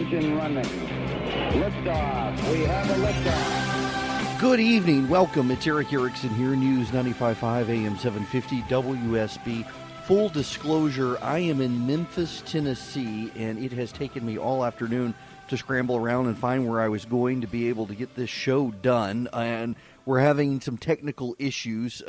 engine running. Liftoff. We have a liftoff. Good evening. Welcome. It's Erick Erickson here, News 95.5 AM 750 WSB. Full disclosure, I am in Memphis, Tennessee, and it has taken me all afternoon to scramble around and find where I was going to be able to get this show done. And we're having some technical issues,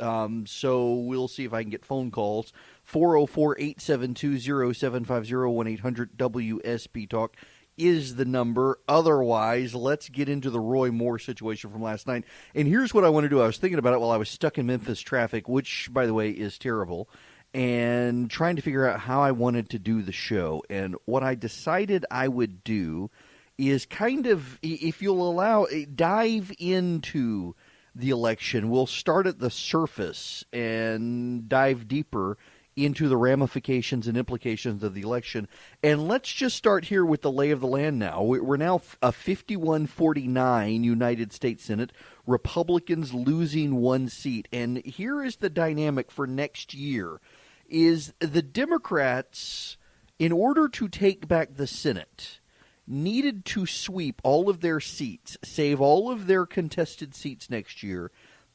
so we'll see if I can get phone calls. 404-872-0750, 1-800-WSB-TALK is the number. Otherwise, let's get into the Roy Moore situation from last night. And here's what I want to do. I was thinking about it while I was stuck in Memphis traffic, which, by the way, is terrible, and trying to figure out how I wanted to do the show. And what I decided I would do is kind of, if you'll allow, dive into the election. We'll start at the surface and dive deeper into the ramifications and implications of the election. And let's just start here with the lay of the land now. We're now a 51-49 United States Senate, Republicans losing one seat. And here is the dynamic for next year, is the Democrats, in order to take back the Senate, needed to sweep all of their seats, save all of their contested seats next year,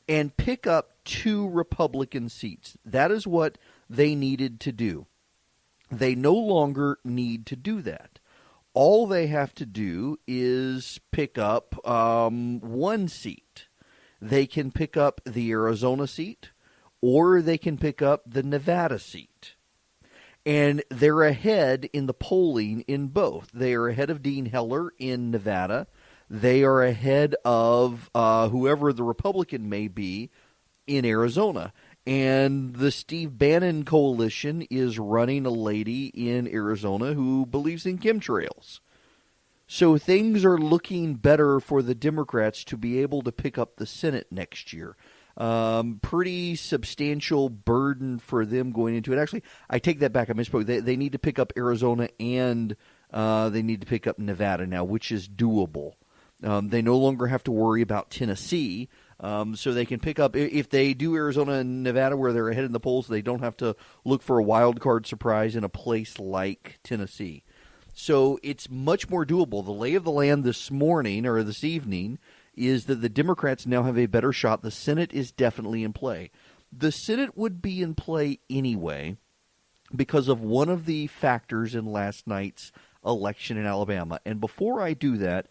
and pick up 2 Republican seats. That is what they needed to do. They no longer need to do that. All they have to do is pick up 1 seat. They can pick up the Arizona seat, or they can pick up the Nevada seat. And they're ahead in the polling in both. They are ahead of Dean Heller in Nevada. They are ahead of whoever the Republican may be in Arizona. And the Steve Bannon coalition is running a lady in Arizona who believes in chemtrails. So things are looking better for the Democrats to be able to pick up the Senate next year. Pretty substantial burden for them going into it. Actually, I take that back. I misspoke. They need to pick up Arizona and they need to pick up Nevada now, which is doable. They no longer have to worry about Tennessee, so they can pick up. If they do Arizona and Nevada where they're ahead in the polls, they don't have to look for a wild card surprise in a place like Tennessee. So it's much more doable. The lay of the land this morning or this evening is that the Democrats now have a better shot. The Senate is definitely in play. The Senate would be in play anyway because of one of the factors in last night's election in Alabama. And before I do that,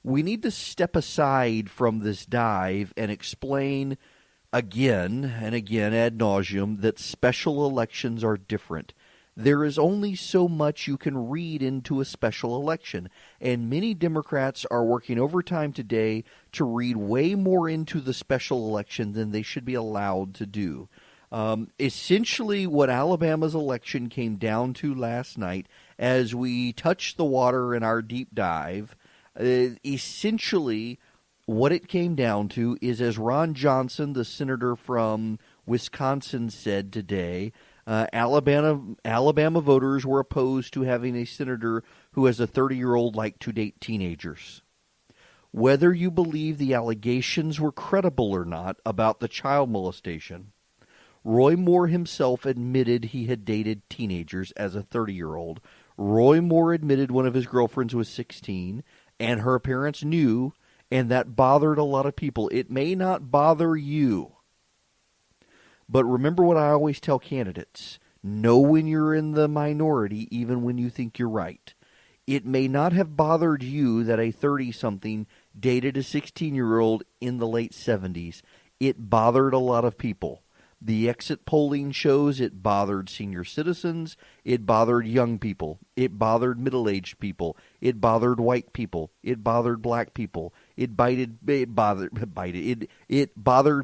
we need to step aside from this dive and explain again and again ad nauseum that special elections are different. There is only so much you can read into a special election, and many Democrats are working overtime today to read way more into the special election than they should be allowed to do. Essentially, what Alabama's election came down to last night, as we touched the water in our deep dive, essentially what it came down to is, as Ron Johnson, the senator from Wisconsin, said today, Alabama voters were opposed to having a senator who has a 30-year-old like to date teenagers. Whether you believe the allegations were credible or not about the child molestation, Roy Moore himself admitted he had dated teenagers as a 30-year-old. Roy Moore admitted one of his girlfriends was 16, and her parents knew, and that bothered a lot of people. It may not bother you. But remember what I always tell candidates. Know when you're in the minority, even when you think you're right. It may not have bothered you that a 30-something dated a 16-year-old in the late 70s. It bothered a lot of people. The exit polling shows it bothered senior citizens. It bothered young people. It bothered middle-aged people. It bothered white people. It bothered black people. It bothered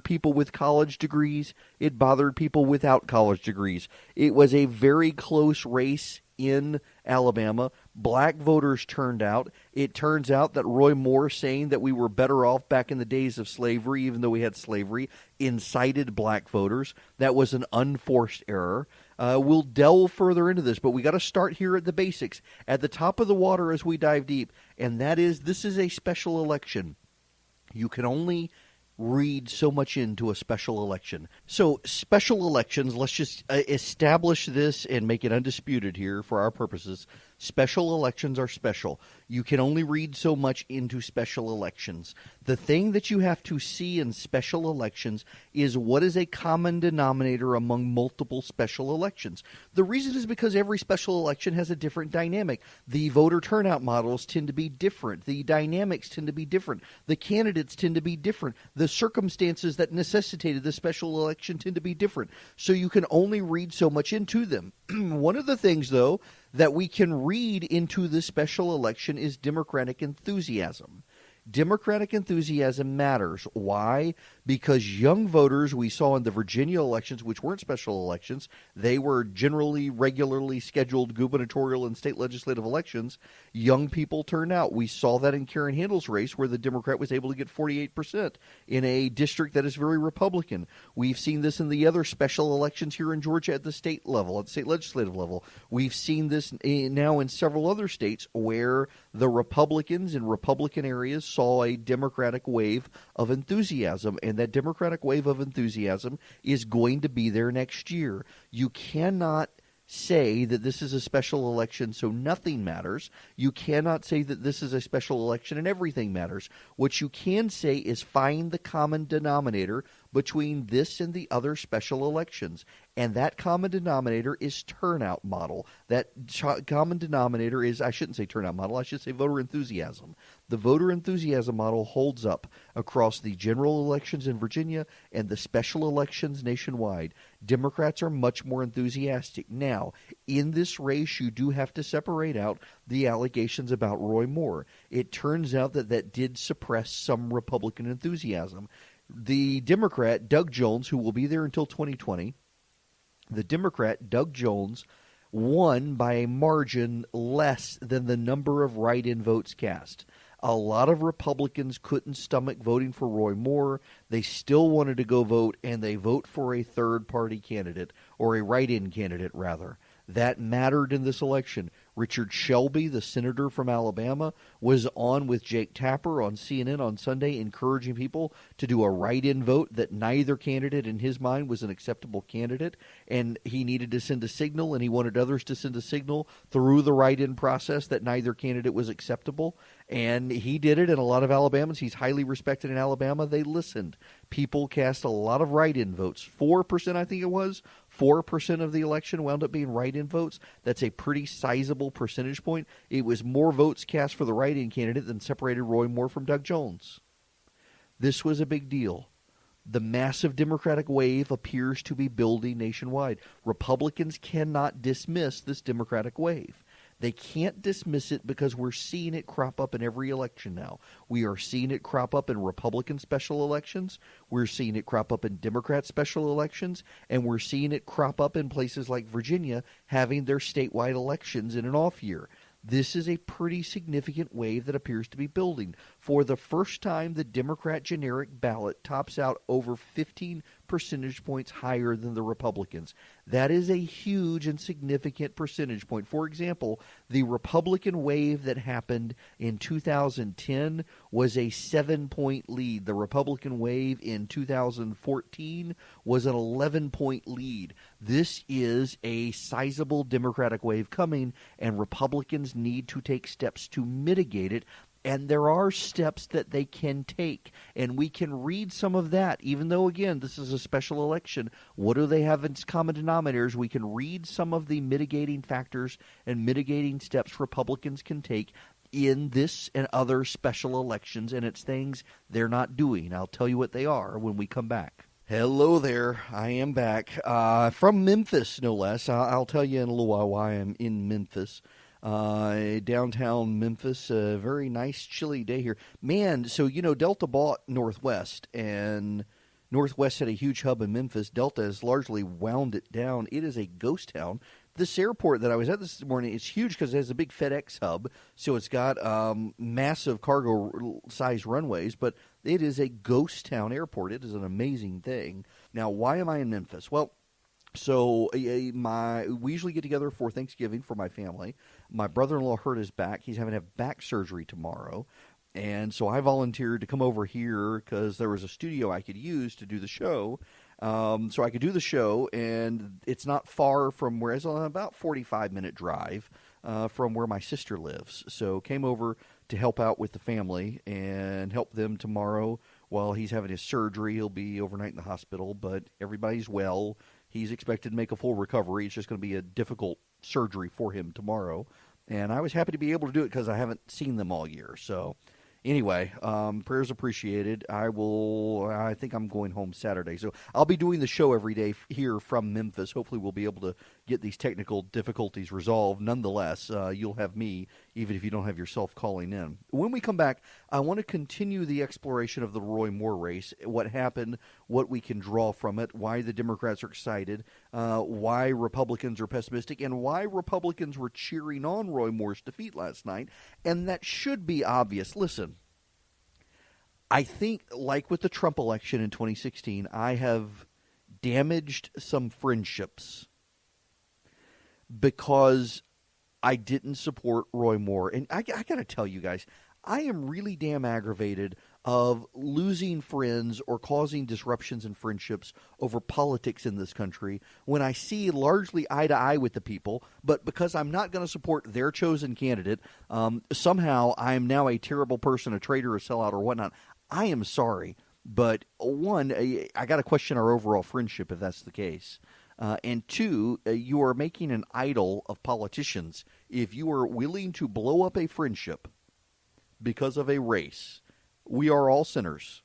people with college degrees. It bothered people without college degrees. It was a very close race in Alabama. Black voters turned out. It turns out that Roy Moore saying that we were better off back in the days of slavery, even though we had slavery, incited black voters. That was an unforced error. We'll delve further into this, but we got to start here at the basics, at the top of the water as we dive deep, and that is, this is a special election. You can only read so much into a special election. So special elections, let's just establish this and make it undisputed here for our purposes. Special elections are special. You can only read so much into special elections. The thing that you have to see in special elections is what is a common denominator among multiple special elections. The reason is because every special election has a different dynamic. The voter turnout models tend to be different. The dynamics tend to be different. The candidates tend to be different. The circumstances that necessitated the special election tend to be different. So you can only read so much into them. One of the things, though, that we can read into the special election is Democratic enthusiasm. Democratic enthusiasm matters. Why? Because young voters, we saw in the Virginia elections, which weren't special elections, they were generally, regularly scheduled gubernatorial and state legislative elections. Young people turned out. We saw that in Karen Handel's race, where the Democrat was able to get 48% in a district that is very Republican. We've seen this in the other special elections here in Georgia at the state level, at the state legislative level. We've seen this now in several other states where the Republicans in Republican areas saw a Democratic wave of enthusiasm, and that Democratic wave of enthusiasm is going to be there next year. You cannot say that this is a special election so nothing matters. You cannot say that this is a special election and everything matters. What you can say is find the common denominator between this and the other special elections. And that common denominator is turnout model. That common denominator is, I shouldn't say turnout model, I should say voter enthusiasm. The voter enthusiasm model holds up across the general elections in Virginia and the special elections nationwide. Democrats are much more enthusiastic. Now, in this race, you do have to separate out the allegations about Roy Moore. It turns out that that did suppress some Republican enthusiasm. The Democrat, Doug Jones, who will be there until 2020, the Democrat, Doug Jones, won by a margin less than the number of write-in votes cast. A lot of Republicans couldn't stomach voting for Roy Moore. They still wanted to go vote, and they vote for a third-party candidate, or a write-in candidate, rather. That mattered in this election. Richard Shelby, the senator from Alabama, was on with Jake Tapper on CNN on Sunday, encouraging people to do a write-in vote that neither candidate in his mind was an acceptable candidate, and he needed to send a signal, and he wanted others to send a signal through the write-in process that neither candidate was acceptable, and he did it. And a lot of Alabamans, he's highly respected in Alabama, they listened. People cast a lot of write-in votes. 4%, I think it was. 4% of the election wound up being write-in votes. That's a pretty sizable percentage point. It was more votes cast for the write-in candidate than separated Roy Moore from Doug Jones. This was a big deal. The massive Democratic wave appears to be building nationwide. Republicans cannot dismiss this Democratic wave. They can't dismiss it because we're seeing it crop up in every election now. We are seeing it crop up in Republican special elections. We're seeing it crop up in Democrat special elections. And we're seeing it crop up in places like Virginia having their statewide elections in an off year. This is a pretty significant wave that appears to be building. For the first time, the Democrat generic ballot tops out over 15 percentage points higher than the Republicans. That is a huge and significant percentage point. For example, the Republican wave that happened in 2010 was a 7-point lead. The Republican wave in 2014 was an 11-point lead. This is a sizable Democratic wave coming, and Republicans need to take steps to mitigate it. And there are steps that they can take, and we can read some of that, even though, again, this is a special election. What do they have in common denominators? We can read some of the mitigating factors and mitigating steps Republicans can take in this and other special elections, and it's things they're not doing. I'll tell you what they are when we come back. Hello there. I am back from Memphis, no less. I'll tell you in a little while why I'm in Memphis. Downtown Memphis, a very nice chilly day here. Man, so, Delta bought Northwest, and Northwest had a huge hub in Memphis. Delta has largely wound it down. It is a ghost town. This airport that I was at this morning is huge because it has a big FedEx hub, so it's got massive cargo-sized runways, but it is a ghost town airport. It is an amazing thing. Now, why am I in Memphis? Well, so we usually get together for Thanksgiving for my family. My brother-in-law hurt his back. He's having to have back surgery tomorrow. And so I volunteered to come over here because there was a studio I could use to do the show. So I could do the show, and it's not far from where it's on about 45-minute drive from where my sister lives. So came over to help out with the family and help them tomorrow while he's having his surgery. He'll be overnight in the hospital, but everybody's well. He's expected to make a full recovery. It's just going to be a difficult surgery for him tomorrow. And I was happy to be able to do it because I haven't seen them all year. So anyway, prayers appreciated. I think I'm going home Saturday. So I'll be doing the show every day here from Memphis. Hopefully we'll be able to get these technical difficulties resolved. Nonetheless, you'll have me, even if you don't have yourself calling in. When we come back, I want to continue the exploration of the Roy Moore race, what happened, what we can draw from it, why the Democrats are excited, why Republicans are pessimistic, and why Republicans were cheering on Roy Moore's defeat last night. And that should be obvious. Listen, I think, like with the Trump election in 2016, I have damaged some friendships because I didn't support Roy Moore. And I got to tell you guys, I am really damn aggravated of losing friends or causing disruptions in friendships over politics in this country when I see largely eye to eye with the people, but because I'm not going to support their chosen candidate, somehow I am now a terrible person, a traitor, a sellout, or whatnot. I am sorry, but one, I got to question our overall friendship if that's the case. And two, you are making an idol of politicians if you are willing to blow up a friendship because of a race. We are all sinners.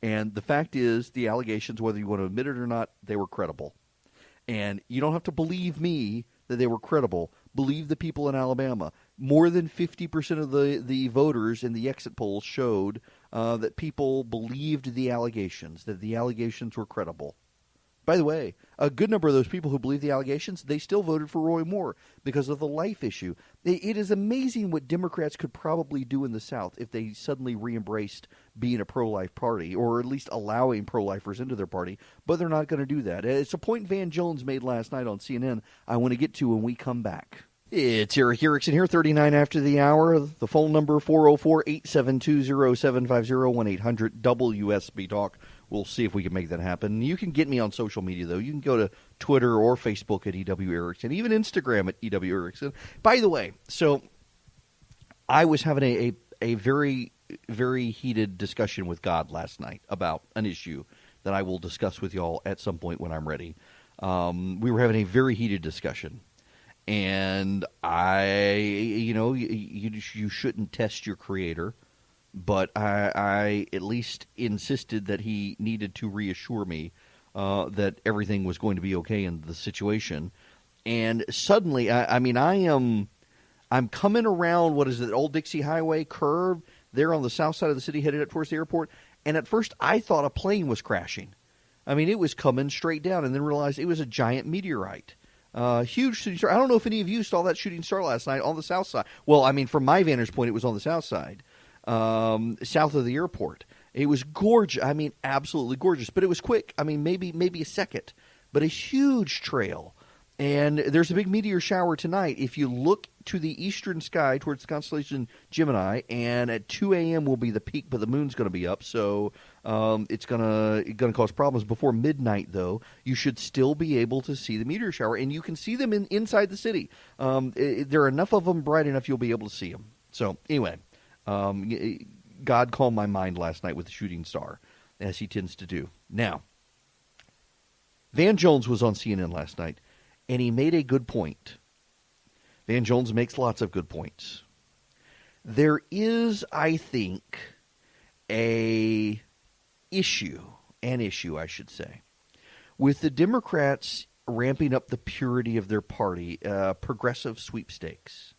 And the fact is, the allegations, whether you want to admit it or not, they were credible. And you don't have to believe me that they were credible. Believe the people in Alabama. More than 50% of the voters in the exit polls showed that people believed the allegations, that the allegations were credible. By the way, a good number of those people who believe the allegations, they still voted for Roy Moore because of the life issue. It is amazing what Democrats could probably do in the South if they suddenly re-embraced being a pro-life party, or at least allowing pro-lifers into their party, but they're not going to do that. It's a point Van Jones made last night on CNN I want to get to when we come back. It's Erick Erickson here, 39 after the hour. The phone number, 404-872-0750, 1-800-WSB-TALK. We'll see if we can make that happen. You can get me on social media, though. You can go to Twitter or Facebook at EW Erickson, even Instagram at EW Erickson. By the way, so I was having a very, very heated discussion with God last night about an issue that I will discuss with y'all at some point when I'm ready. We were having a very heated discussion. And you shouldn't test your creator, but I at least insisted that he needed to reassure me that everything was going to be okay in the situation. And suddenly, I'm coming around, what is it, Old Dixie Highway curve there on the south side of the city headed up towards the airport. And at first I thought a plane was crashing. I mean, it was coming straight down, and then realized it was a giant meteorite. Huge shooting star. I don't know if any of you saw that shooting star last night on the south side. Well, I mean, from my vantage point, it was on the south side, south of the airport. It was gorgeous. I mean, absolutely gorgeous. But it was quick. I mean, maybe a second. But a huge trail. And there's a big meteor shower tonight. If you look to the eastern sky towards the constellation Gemini, and at 2 a.m. will be the peak, but the moon's going to be up, so it's going to cause problems. Before midnight, though, you should still be able to see the meteor shower, and you can see them inside the city. There are enough of them bright enough you'll be able to see them. So anyway, God calmed my mind last night with the shooting star, as he tends to do. Now, Van Jones was on CNN last night, and he made a good point. Van Jones makes lots of good points. There is, I think, an issue, I should say, with the Democrats ramping up the purity of their party, progressive sweepstakes.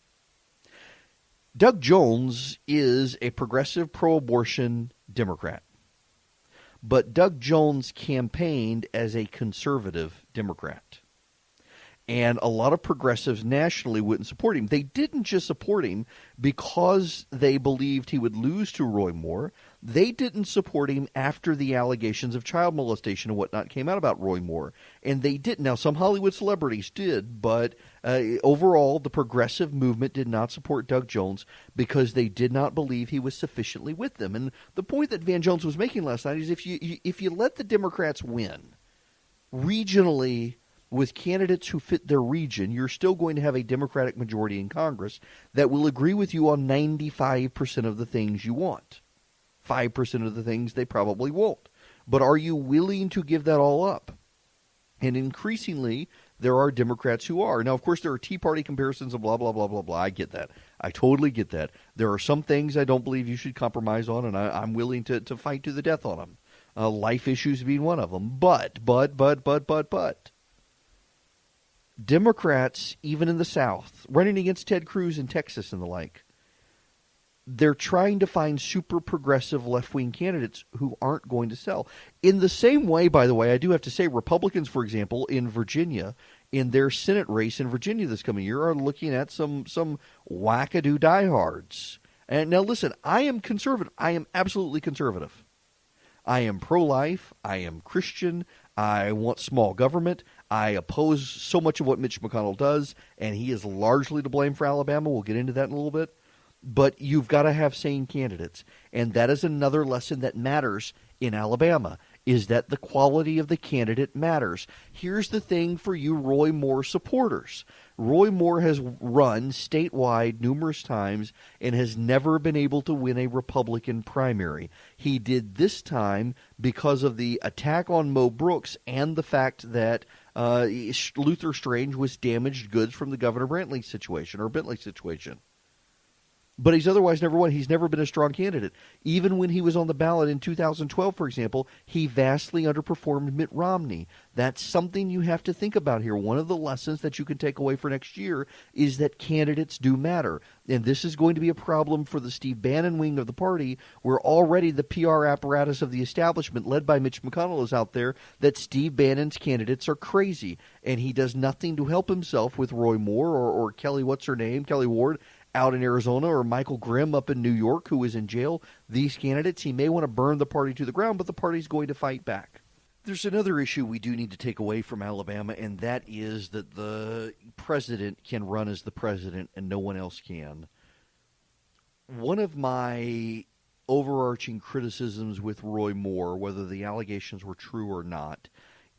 Doug Jones is a progressive pro-abortion Democrat, but Doug Jones campaigned as a conservative Democrat. And a lot of progressives nationally wouldn't support him. They didn't just support him because they believed he would lose to Roy Moore. They didn't support him after the allegations of child molestation and whatnot came out about Roy Moore. And they didn't. Now, some Hollywood celebrities did, but overall, the progressive movement did not support Doug Jones because they did not believe he was sufficiently with them. And the point that Van Jones was making last night is if you let the Democrats win regionally with candidates who fit their region, you're still going to have a Democratic majority in Congress that will agree with you on 95% of the things you want. 5% of the things they probably won't. But are you willing to give that all up? And increasingly, there are Democrats who are. Now, of course, there are Tea Party comparisons and blah, blah, blah, blah, blah. I get that. I totally get that. There are some things I don't believe you should compromise on, and I'm willing to fight to the death on them. Life issues being one of them. But. Democrats, even in the South, running against Ted Cruz in Texas and the like, they're trying to find super progressive left-wing candidates who aren't going to sell. In the same way, by the way, I do have to say Republicans, for example, in Virginia, in their Senate race in Virginia this coming year, are looking at some wackadoo diehards. And now listen, I am conservative. I am absolutely conservative. I am pro-life. I am Christian. I want small government. I oppose so much of what Mitch McConnell does, and he is largely to blame for Alabama. We'll get into that in a little bit. But you've got to have sane candidates. And that is another lesson that matters in Alabama, is that the quality of the candidate matters. Here's the thing for you Roy Moore supporters. Roy Moore has run statewide numerous times and has never been able to win a Republican primary. He did this time because of the attack on Mo Brooks and the fact that Luther Strange was damaged goods from the Governor Bentley situation. But he's otherwise never won. He's never been a strong candidate. Even when he was on the ballot in 2012, for example, he vastly underperformed Mitt Romney. That's something you have to think about here. One of the lessons that you can take away for next year is that candidates do matter. And this is going to be a problem for the Steve Bannon wing of the party, where already the PR apparatus of the establishment, led by Mitch McConnell, is out there that Steve Bannon's candidates are crazy. And he does nothing to help himself with Roy Moore or Kelly Ward, out in Arizona, or Michael Grimm up in New York, who is in jail. These candidates, he may want to burn the party to the ground, but the party's going to fight back. There's another issue we do need to take away from Alabama, and that is that the president can run as the president and no one else can. One of my overarching criticisms with Roy Moore, whether the allegations were true or not,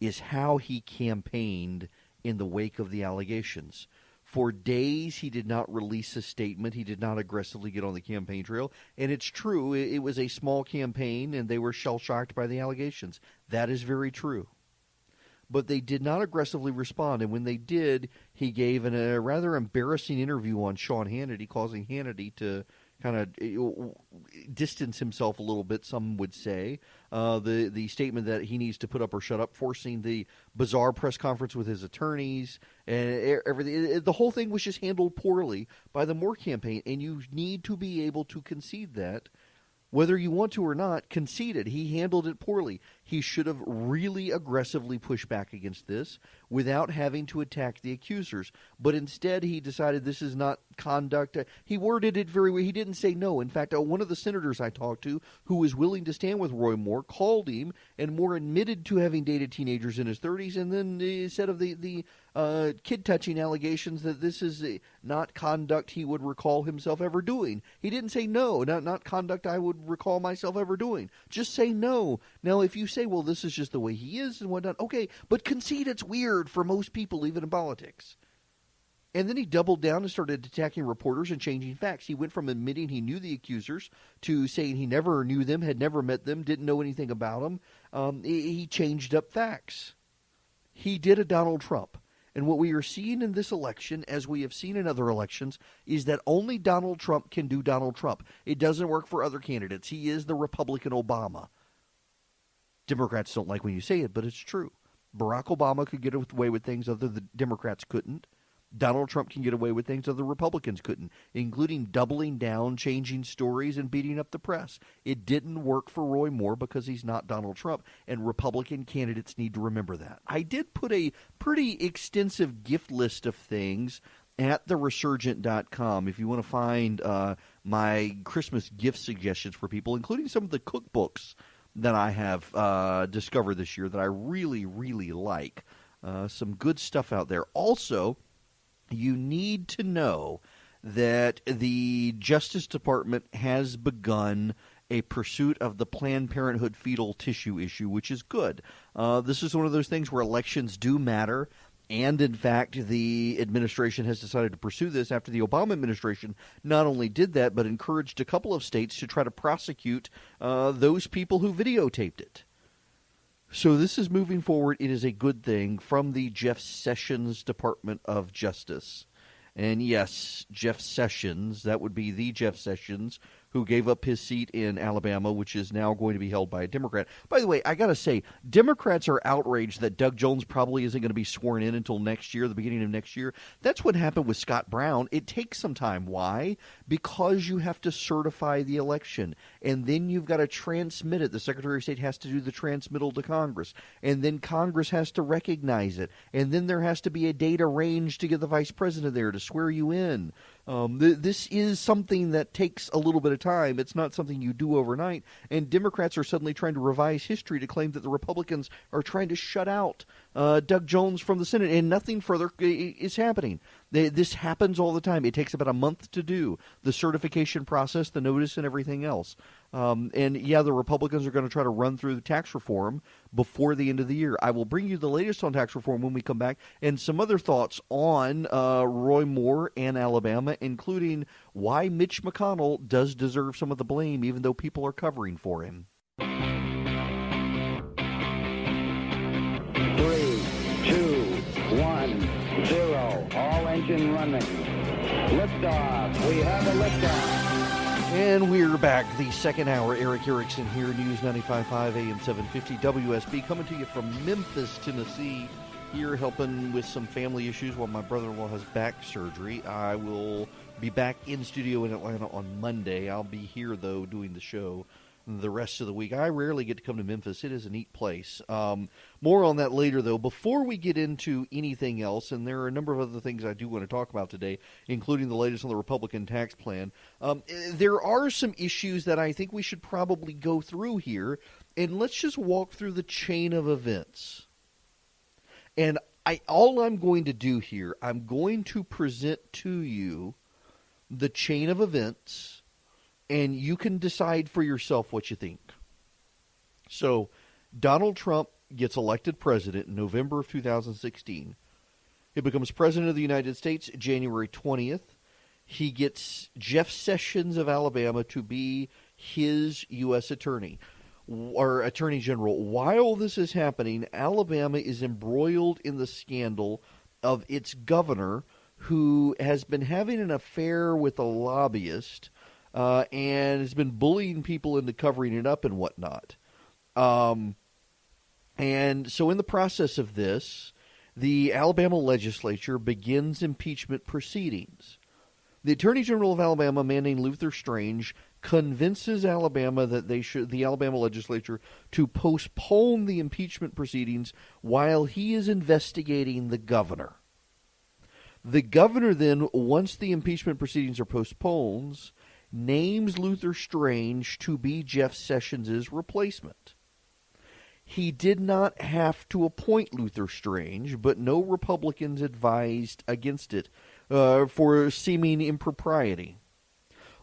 is how he campaigned in the wake of the allegations. For days, he did not release a statement. He did not aggressively get on the campaign trail. And it's true, it was a small campaign, and they were shell-shocked by the allegations. That is very true. But they did not aggressively respond. And when they did, he gave a rather embarrassing interview on Sean Hannity, causing Hannity to kind of distance himself a little bit, some would say. The statement that he needs to put up or shut up, forcing the bizarre press conference with his attorneys, and everything. The whole thing was just handled poorly by the Moore campaign, and you need to be able to concede that. Whether you want to or not, conceded. He handled it poorly. He should have really aggressively pushed back against this without having to attack the accusers. But instead, he decided this is not conduct. He worded it very well. He didn't say no. In fact, one of the senators I talked to who was willing to stand with Roy Moore called him, and Moore admitted to having dated teenagers in his 30s, and then he said of the kid-touching allegations that this is not conduct he would recall himself ever doing. He didn't say no, not conduct I would recall myself ever doing. Just say no. Now, if you say, well, this is just the way he is and whatnot, okay, but concede it's weird for most people, even in politics. And then he doubled down and started attacking reporters and changing facts. He went from admitting he knew the accusers to saying he never knew them, had never met them, didn't know anything about them. He changed up facts. He did a Donald Trump. And what we are seeing in this election, as we have seen in other elections, is that only Donald Trump can do Donald Trump. It doesn't work for other candidates. He is the Republican Obama. Democrats don't like when you say it, but it's true. Barack Obama could get away with things other the Democrats couldn't. Donald Trump can get away with things other Republicans couldn't, including doubling down, changing stories, and beating up the press. It didn't work for Roy Moore because he's not Donald Trump, and Republican candidates need to remember that. I did put a pretty extensive gift list of things at theresurgent.com if you want to find my Christmas gift suggestions for people, including some of the cookbooks that I have discovered this year that I really, really like. Some good stuff out there. Also, you need to know that the Justice Department has begun a pursuit of the Planned Parenthood fetal tissue issue, which is good. This is one of those things where elections do matter, And in fact, the administration has decided to pursue this after the Obama administration not only did that, but encouraged a couple of states to try to prosecute those people who videotaped it. So this is moving forward. It is a good thing from the Jeff Sessions Department of Justice. And yes, Jeff Sessions, that would be the Jeff Sessions who gave up his seat in Alabama, which is now going to be held by a Democrat. By the way, I got to say, Democrats are outraged that Doug Jones probably isn't going to be sworn in until next year, the beginning of next year. That's what happened with Scott Brown. It takes some time. Why? Because you have to certify the election, and then you've got to transmit it. The Secretary of State has to do the transmittal to Congress, and then Congress has to recognize it, and then there has to be a date arranged to get the vice president there to swear you in. This is something that takes a little bit of time. It's not something you do overnight. And Democrats are suddenly trying to revise history to claim that the Republicans are trying to shut out Doug Jones from the Senate, and nothing further is happening. This happens all the time. It takes about a month to do the certification process, the notice, and everything else. And yeah, the Republicans are going to try to run through the tax reform before the end of the year. I will bring you the latest on tax reform when we come back, and some other thoughts on Roy Moore and Alabama, including why Mitch McConnell does deserve some of the blame, even though people are covering for him. 3, 2, 1, 0. All engine running. Liftoff. We have a liftoff. And we're back. The second hour. Erick Erickson here. News 95.5 AM 750 WSB, coming to you from Memphis, Tennessee. Here helping with some family issues while my brother-in-law has back surgery. I will be back in studio in Atlanta on Monday. I'll be here, though, doing the show the rest of the week. I rarely get to come to Memphis. It is a neat place. More on that later, though. Before we get into anything else, and there are a number of other things I do want to talk about today, including the latest on the Republican tax plan, there are some issues that I think we should probably go through here, and let's just walk through the chain of events. And all I'm going to do here, I'm going to present to you the chain of events, and you can decide for yourself what you think. So, Donald Trump gets elected president in November of 2016. He becomes president of the United States January 20th. He gets Jeff Sessions of Alabama to be his U.S. attorney, or attorney general. While this is happening, Alabama is embroiled in the scandal of its governor, who has been having an affair with a lobbyist, and has been bullying people into covering it up and whatnot. And so in the process of this, the Alabama legislature begins impeachment proceedings. The Attorney General of Alabama, a man named Luther Strange, convinces Alabama that the Alabama legislature, to postpone the impeachment proceedings while he is investigating the governor. The governor then, once the impeachment proceedings are postponed, names Luther Strange to be Jeff Sessions' replacement. He did not have to appoint Luther Strange, but no Republicans advised against it for seeming impropriety.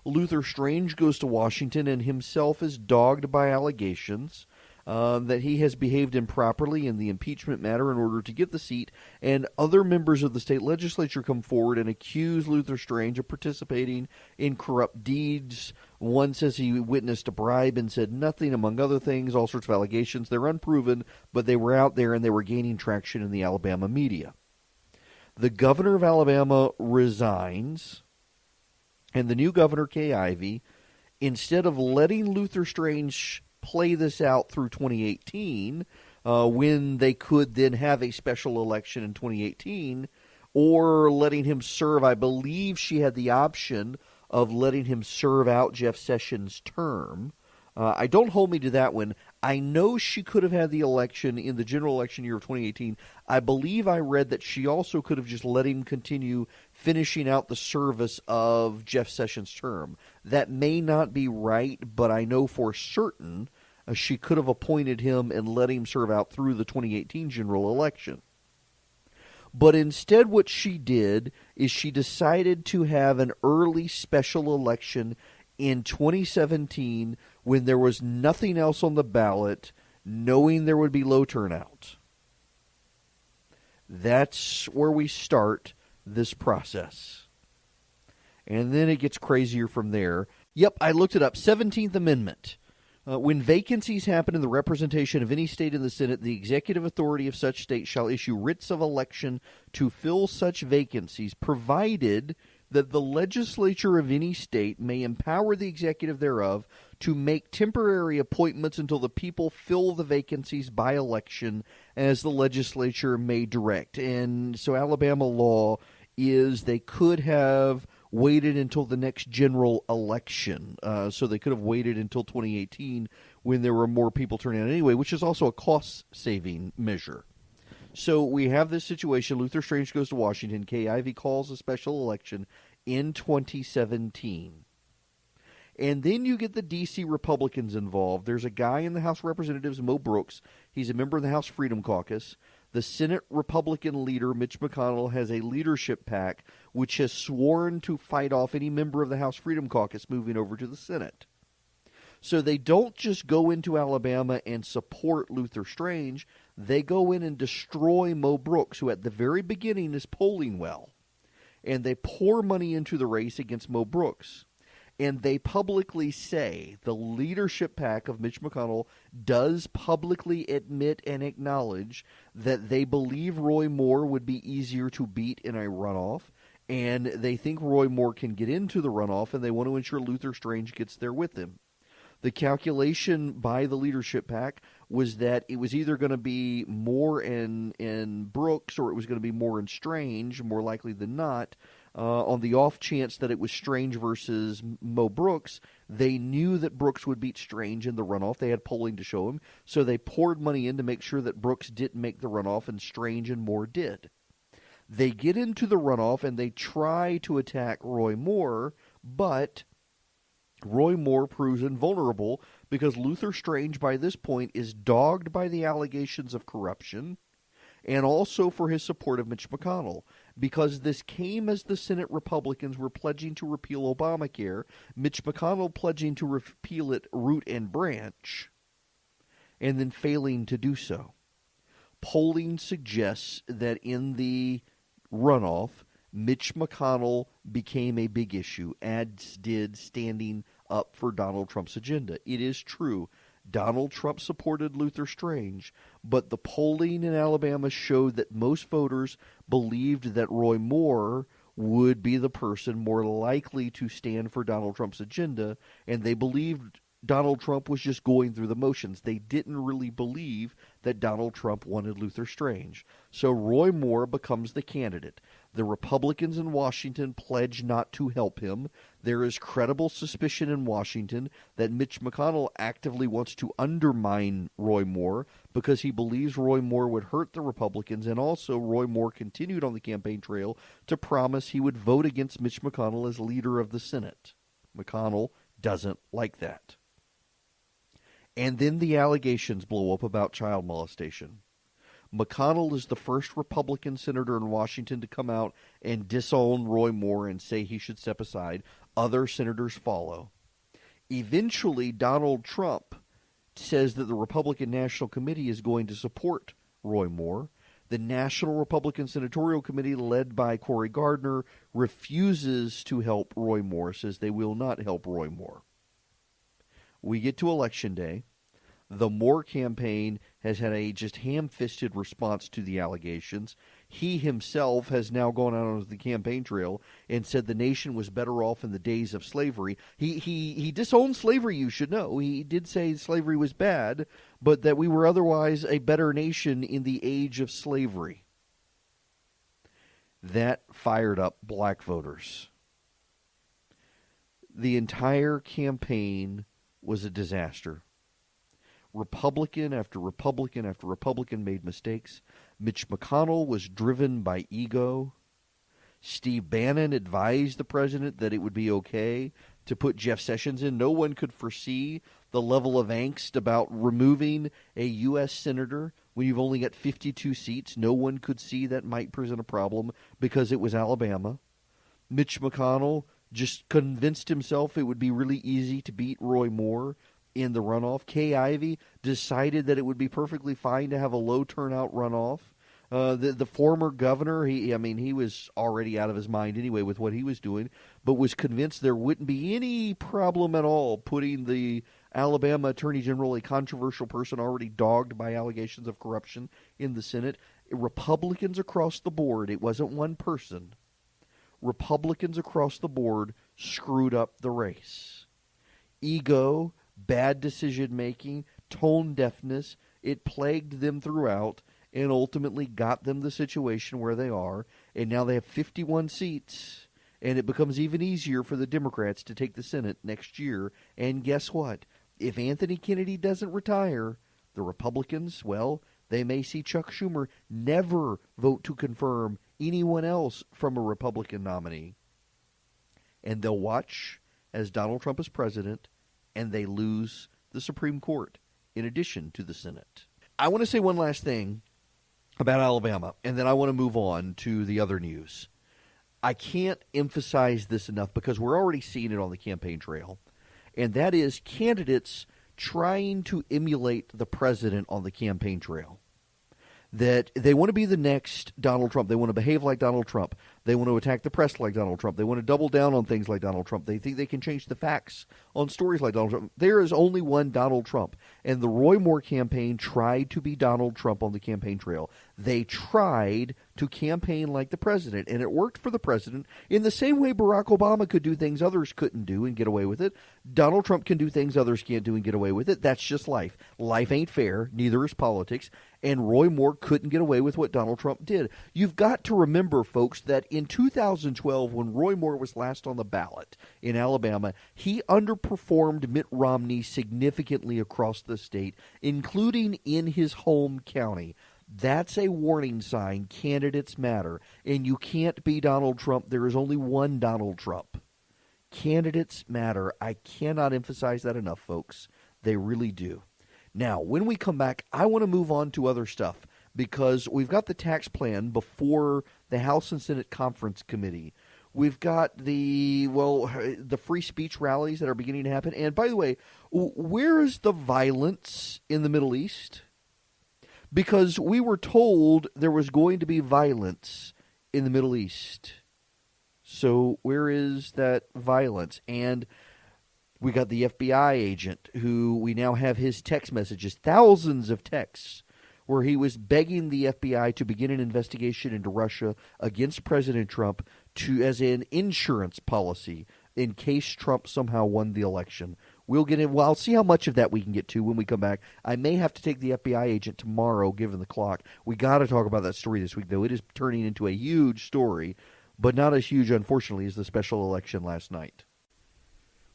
Luther Strange goes to Washington and himself is dogged by allegations that he has behaved improperly in the impeachment matter in order to get the seat, and other members of the state legislature come forward and accuse Luther Strange of participating in corrupt deeds. One says he witnessed a bribe and said nothing, among other things, all sorts of allegations. They're unproven, but they were out there and they were gaining traction in the Alabama media. The governor of Alabama resigns, and the new governor, Kay Ivey, instead of letting Luther Strange play this out through 2018, when they could then have a special election in 2018, or letting him serve, I believe she had the option of letting him serve out Jeff Sessions' term. I don't hold me to that one. I know she could have had the election in the general election year of 2018. I believe I read that she also could have just let him continue finishing out the service of Jeff Sessions' term. That may not be right, but I know for certain she could have appointed him and let him serve out through the 2018 general election. But instead what she did is she decided to have an early special election in 2017 when there was nothing else on the ballot, knowing there would be low turnout. That's where we start this process. And then it gets crazier from there. Yep, I looked it up. 17th Amendment. When vacancies happen in the representation of any state in the Senate, the executive authority of such state shall issue writs of election to fill such vacancies, provided that the legislature of any state may empower the executive thereof to make temporary appointments until the people fill the vacancies by election as the legislature may direct. And so Alabama law is they could have waited until the next general election. So they could have waited until 2018 when there were more people turning out anyway, which is also a cost-saving measure. So we have this situation. Luther Strange goes to Washington. Kay Ivey calls a special election in 2017. And then you get the D.C. Republicans involved. There's a guy in the House of Representatives, Mo Brooks. He's a member of the House Freedom Caucus. The Senate Republican leader, Mitch McConnell, has a leadership PAC which has sworn to fight off any member of the House Freedom Caucus moving over to the Senate. So they don't just go into Alabama and support Luther Strange. They go in and destroy Mo Brooks, who at the very beginning is polling well. And they pour money into the race against Mo Brooks. And they publicly say, the leadership PAC of Mitch McConnell does publicly admit and acknowledge that they believe Roy Moore would be easier to beat in a runoff, and they think Roy Moore can get into the runoff, and they want to ensure Luther Strange gets there with him. The calculation by the leadership PAC was that it was either going to be Moore and Brooks, or it was going to be Moore and Strange, more likely than not. On the off chance that it was Strange versus Mo Brooks, they knew that Brooks would beat Strange in the runoff. They had polling to show him, so they poured money in to make sure that Brooks didn't make the runoff, and Strange and Moore did. They get into the runoff, and they try to attack Roy Moore, but Roy Moore proves invulnerable because Luther Strange, by this point, is dogged by the allegations of corruption and also for his support of Mitch McConnell. Because this came as the Senate Republicans were pledging to repeal Obamacare, Mitch McConnell pledging to repeal it root and branch, and then failing to do so. Polling suggests that in the runoff, Mitch McConnell became a big issue, as did standing up for Donald Trump's agenda. It is true, Donald Trump supported Luther Strange, but the polling in Alabama showed that most voters believed that Roy Moore would be the person more likely to stand for Donald Trump's agenda, and they believed Donald Trump was just going through the motions. They didn't really believe that Donald Trump wanted Luther Strange. So Roy Moore becomes the candidate. The Republicans in Washington pledge not to help him. There is credible suspicion in Washington that Mitch McConnell actively wants to undermine Roy Moore because he believes Roy Moore would hurt the Republicans, and also Roy Moore continued on the campaign trail to promise he would vote against Mitch McConnell as leader of the Senate. McConnell doesn't like that. And then the allegations blow up about child molestation. McConnell is the first Republican senator in Washington to come out and disown Roy Moore and say he should step aside. Other senators follow. Eventually, Donald Trump says that the Republican National Committee is going to support Roy Moore. The National Republican Senatorial Committee, led by Cory Gardner, refuses to help Roy Moore, says they will not help Roy Moore. We get to Election Day. The Moore campaign has had a just ham-fisted response to the allegations. He himself has now gone out on the campaign trail and said the nation was better off in the days of slavery. He disowned slavery, you should know. He did say slavery was bad, but that we were otherwise a better nation in the age of slavery. That fired up black voters. The entire campaign was a disaster. Republican after Republican after Republican made mistakes. Mitch McConnell was driven by ego. Steve Bannon advised the president that it would be okay to put Jeff Sessions in. No one could foresee the level of angst about removing a U.S. senator when you've only got 52 seats. No one could see that might present a problem because it was Alabama. Mitch McConnell just convinced himself it would be really easy to beat Roy Moore in the runoff. Kay Ivey decided that it would be perfectly fine to have a low turnout runoff. The former governor, he was already out of his mind anyway with what he was doing, but was convinced there wouldn't be any problem at all putting the Alabama Attorney General, a controversial person already dogged by allegations of corruption in the Senate. Republicans across the board, it wasn't one person, Republicans across the board screwed up the race. Ego, bad decision-making, tone deafness, it plagued them throughout and ultimately got them the situation where they are. And now they have 51 seats, and it becomes even easier for the Democrats to take the Senate next year. And guess what? If Anthony Kennedy doesn't retire, the Republicans, well, they may see Chuck Schumer never vote to confirm anyone else from a Republican nominee. And they'll watch as Donald Trump is president, and they lose the Supreme Court in addition to the Senate. I want to say one last thing about Alabama, and then I want to move on to the other news. I can't emphasize this enough because we're already seeing it on the campaign trail, and that is candidates trying to emulate the president on the campaign trail. That they want to be the next Donald Trump. They want to behave like Donald Trump. They want to attack the press like Donald Trump. They want to double down on things like Donald Trump. They think they can change the facts on stories like Donald Trump. There is only one Donald Trump. And the Roy Moore campaign tried to be Donald Trump on the campaign trail. They tried to campaign like the president, and it worked for the president in the same way Barack Obama could do things others couldn't do and get away with it. Donald Trump can do things others can't do and get away with it. That's just life. Life ain't fair. Neither is politics. And Roy Moore couldn't get away with what Donald Trump did. You've got to remember, folks, that in 2012, when Roy Moore was last on the ballot in Alabama, he underperformed Mitt Romney significantly across the state, including in his home county. That's a warning sign. Candidates matter. And you can't be Donald Trump. There is only one Donald Trump. Candidates matter. I cannot emphasize that enough, folks. They really do. Now, when we come back, I want to move on to other stuff because we've got the tax plan before the House and Senate Conference Committee. We've got the free speech rallies that are beginning to happen. And by the way, where is the violence in the Middle East? Because we were told there was going to be violence in the Middle East. So where is that violence? And we got the FBI agent who we now have his text messages, thousands of texts, where he was begging the FBI to begin an investigation into Russia against President Trump as an insurance policy in case Trump somehow won the election. We'll get in. Well, I'll see how much of that we can get to when we come back. I may have to take the FBI agent tomorrow, given the clock. We got to talk about that story this week, though. It is turning into a huge story, but not as huge, unfortunately, as the special election last night.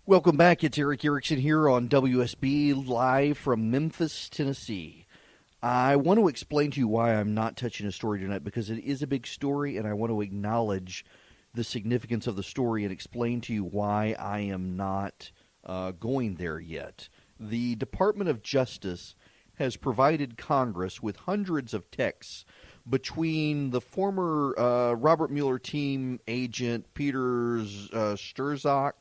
Welcome back. It's Erick Erickson here on WSB, live from Memphis, Tennessee. I want to explain to you why I'm not touching a story tonight, because it is a big story, and I want to acknowledge the significance of the story and explain to you why I am not going there yet. The Department of Justice has provided Congress with hundreds of texts between the former Robert Mueller team agent Peter Strzok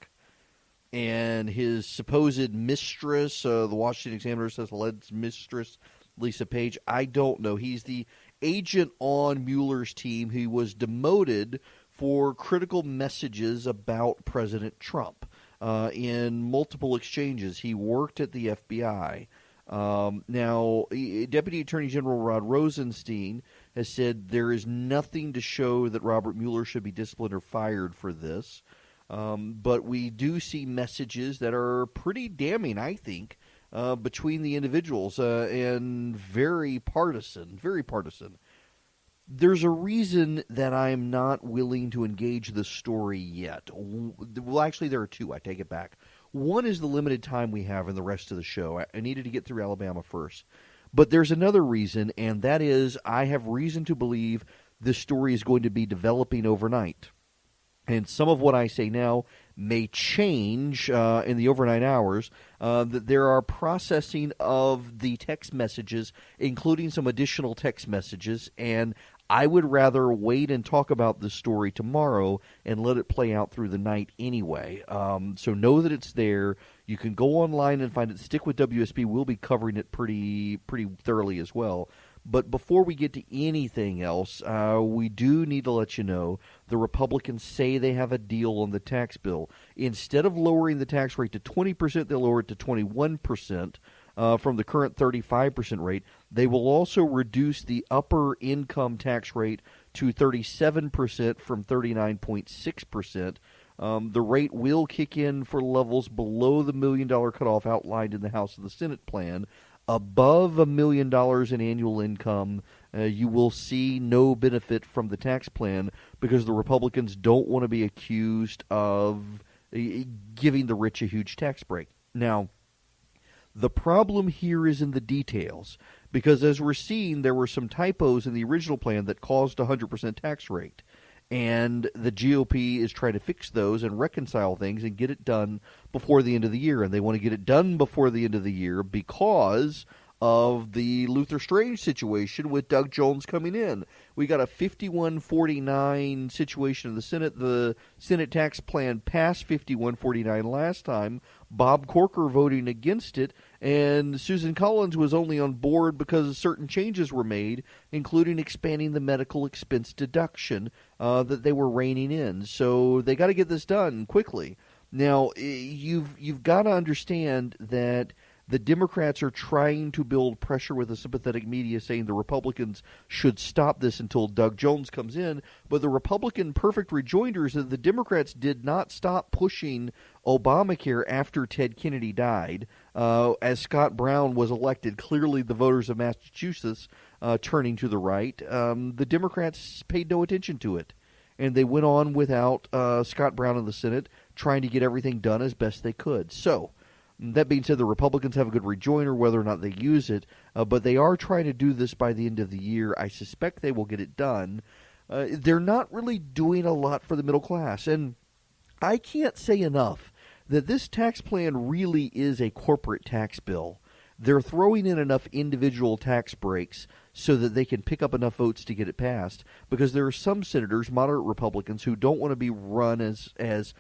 and his supposed mistress, the Washington Examiner says alleged mistress, Lisa Page. I don't know. He's the agent on Mueller's team who was demoted for critical messages about President Trump in multiple exchanges. He worked at the FBI. Now, Deputy Attorney General Rod Rosenstein has said there is nothing to show that Robert Mueller should be disciplined or fired for this. But we do see messages that are pretty damning, I think, between the individuals and very partisan, very partisan. There's a reason that I'm not willing to engage the story yet. Well, actually, there are two. I take it back. One is the limited time we have in the rest of the show. I needed to get through Alabama first. But there's another reason, and that is I have reason to believe this story is going to be developing overnight. And some of what I say now may change in the overnight hours. That there are processing of the text messages, including some additional text messages, and I would rather wait and talk about this story tomorrow and let it play out through the night anyway. So know that it's there. You can go online and find it. Stick with WSB. We'll be covering it pretty thoroughly as well. But before we get to anything else, we do need to let you know the Republicans say they have a deal on the tax bill. Instead of lowering the tax rate to 20%, they'll lower it to 21%. From the current 35% rate. They will also reduce the upper income tax rate to 37% from 39.6%. The rate will kick in for levels below the $1 million cutoff outlined in the House and the Senate plan. Above $1 million in annual income, you will see no benefit from the tax plan because the Republicans don't want to be accused of giving the rich a huge tax break. Now, the problem here is in the details, because as we're seeing, there were some typos in the original plan that caused a 100% tax rate, and the GOP is trying to fix those and reconcile things and get it done before the end of the year, and they want to get it done before the end of the year because of the Luther Strange situation with Doug Jones coming in. We got a 51-49 situation in the Senate. The Senate tax plan passed 51-49 last time. Bob Corker voting against it, and Susan Collins was only on board because certain changes were made, including expanding the medical expense deduction that they were reining in. So they got to get this done quickly. Now, you've got to understand that the Democrats are trying to build pressure with the sympathetic media saying the Republicans should stop this until Doug Jones comes in. But the Republican perfect rejoinder is that the Democrats did not stop pushing Obamacare after Ted Kennedy died. As Scott Brown was elected, clearly the voters of Massachusetts turning to the right, the Democrats paid no attention to it. And they went on without Scott Brown in the Senate, trying to get everything done as best they could. So, that being said, the Republicans have a good rejoinder whether or not they use it, but they are trying to do this by the end of the year. I suspect they will get it done. They're not really doing a lot for the middle class, and I can't say enough that this tax plan really is a corporate tax bill. They're throwing in enough individual tax breaks so that they can pick up enough votes to get it passed, because there are some senators, moderate Republicans, who don't want to be run as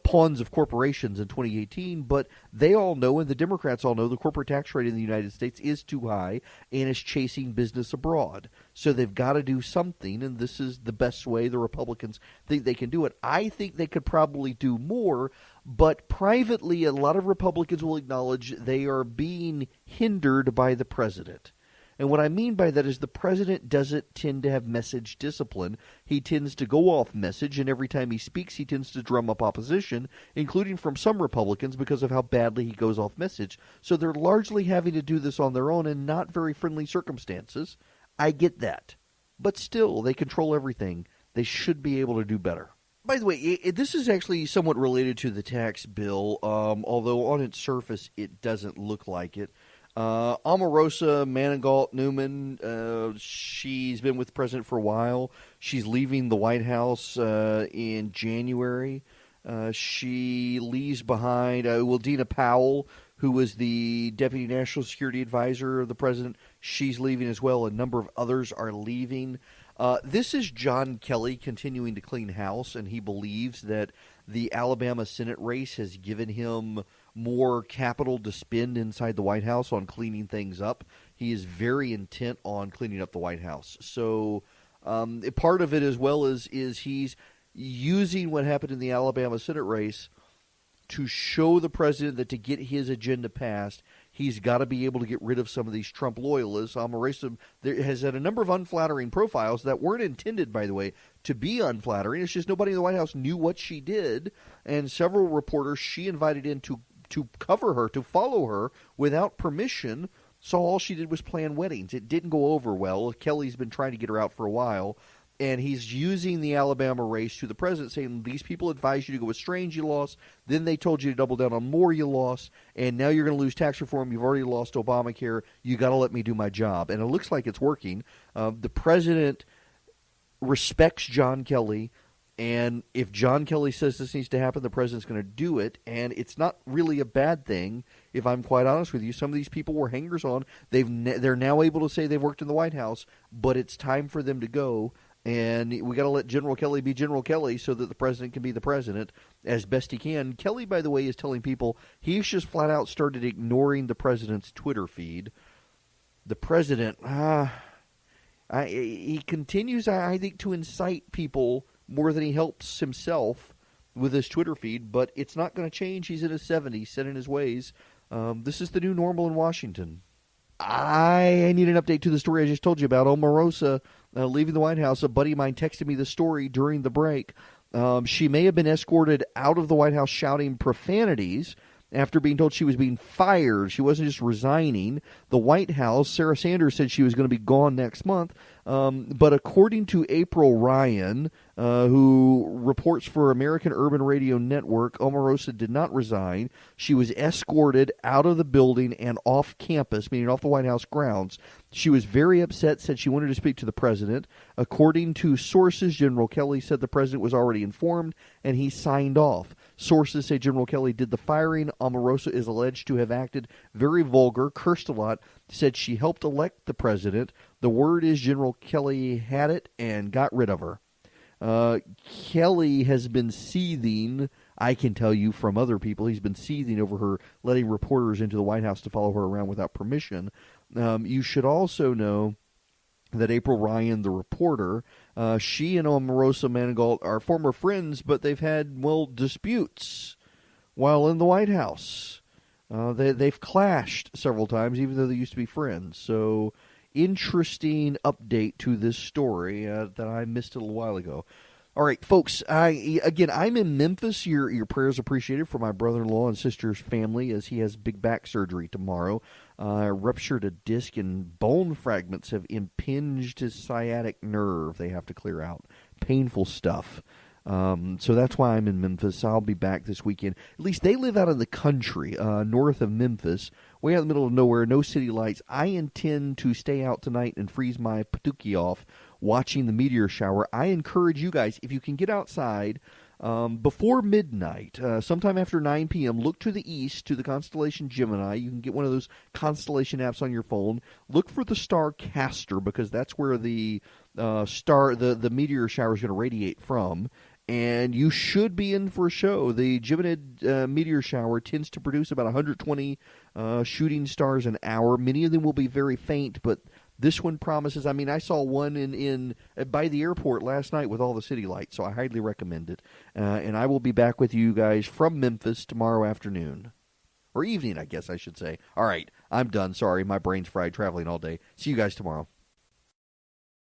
pawns of corporations in 2018, but they all know, and the Democrats all know, the corporate tax rate in the United States is too high and is chasing business abroad. So they've got to do something, and this is the best way the Republicans think they can do it. I think they could probably do more, but privately, a lot of Republicans will acknowledge they are being hindered by the president. And what I mean by that is the president doesn't tend to have message discipline. He tends to go off message, and every time he speaks, he tends to drum up opposition, including from some Republicans because of how badly he goes off message. So they're largely having to do this on their own in not very friendly circumstances. I get that. But still, they control everything. They should be able to do better. By the way, this is actually somewhat related to the tax bill, although on its surface it doesn't look like it. Omarosa Manigault Newman, she's been with the president for a while. She's leaving the White House in January. She leaves behind Dina Powell, who was the Deputy National Security Advisor of the president. She's leaving as well. A number of others are leaving. This is John Kelly continuing to clean house, and he believes that the Alabama Senate race has given him more capital to spend inside the White House on cleaning things up. He is very intent on cleaning up the White House. So part of it as well is he's using what happened in the Alabama Senate race to show the president that to get his agenda passed, he's got to be able to get rid of some of these Trump loyalists. Omarosa has had a number of unflattering profiles that weren't intended, by the way, to be unflattering. It's just nobody in the White House knew what she did, and several reporters she invited in to cover her, to follow her without permission, so all she did was plan weddings. It didn't go over well. Kelly's been trying to get her out for a while, and he's using the Alabama race to the president, saying these people advised you to go with Strange, you lost. Then they told you to double down on Moore, you lost. And now you're going to lose tax reform. You've already lost Obamacare. You got to let me do my job. And it looks like it's working. The president respects John Kelly. And if John Kelly says this needs to happen, the president's going to do it. And it's not really a bad thing, if I'm quite honest with you. Some of these people were hangers-on. They're now able to say they've worked in the White House, but it's time for them to go. And we got to let General Kelly be General Kelly so that the president can be the president as best he can. Kelly, by the way, is telling people he's just flat out started ignoring the president's Twitter feed. The president, He continues, I think, to incite people more than he helps himself with his Twitter feed, but it's not going to change. He's in his 70s, set in his ways. This is the new normal in Washington. I need an update to the story I just told you about. Omarosa leaving the White House. A buddy of mine texted me the story during the break. She may have been escorted out of the White House shouting profanities after being told she was being fired. She wasn't just resigning. The White House, Sarah Sanders, said she was going to be gone next month. But according to April Ryan, who reports for American Urban Radio Network, Omarosa did not resign. She was escorted out of the building and off campus, meaning off the White House grounds. She was very upset, said she wanted to speak to the president. According to sources, General Kelly said the president was already informed, and he signed off. Sources say General Kelly did the firing. Omarosa is alleged to have acted very vulgar, cursed a lot, said she helped elect the president. The word is General Kelly had it and got rid of her. Kelly has been seething, I can tell you from other people, he's been seething over her letting reporters into the White House to follow her around without permission. You should also know that April Ryan, the reporter, she and Omarosa Manigault are former friends, but they've had, disputes while in the White House. They've clashed several times, even though they used to be friends. So, interesting update to this story that I missed a little while ago. All right, folks, I'm in Memphis. Your prayers appreciated for my brother-in-law and sister's family as he has big back surgery tomorrow. Ruptured a disc and bone fragments have impinged his sciatic nerve. They have to clear out. Painful stuff. So that's why I'm in Memphis. I'll be back this weekend. At least they live out in the country, north of Memphis, way out in the middle of nowhere, no city lights. I intend to stay out tonight and freeze my patuki off watching the meteor shower. I encourage you guys, if you can get outside before midnight, sometime after 9 p.m., look to the east to the constellation Gemini. You can get one of those constellation apps on your phone. Look for the star Castor, because that's where the meteor shower is going to radiate from. And you should be in for a show. The Geminid meteor shower tends to produce about 120 shooting stars an hour. Many of them will be very faint, but this one promises. I mean, I saw one in by the airport last night with all the city lights, so I highly recommend it. And I will be back with you guys from Memphis tomorrow afternoon. Or evening, I guess I should say. All right, I'm done. Sorry, my brain's fried traveling all day. See you guys tomorrow.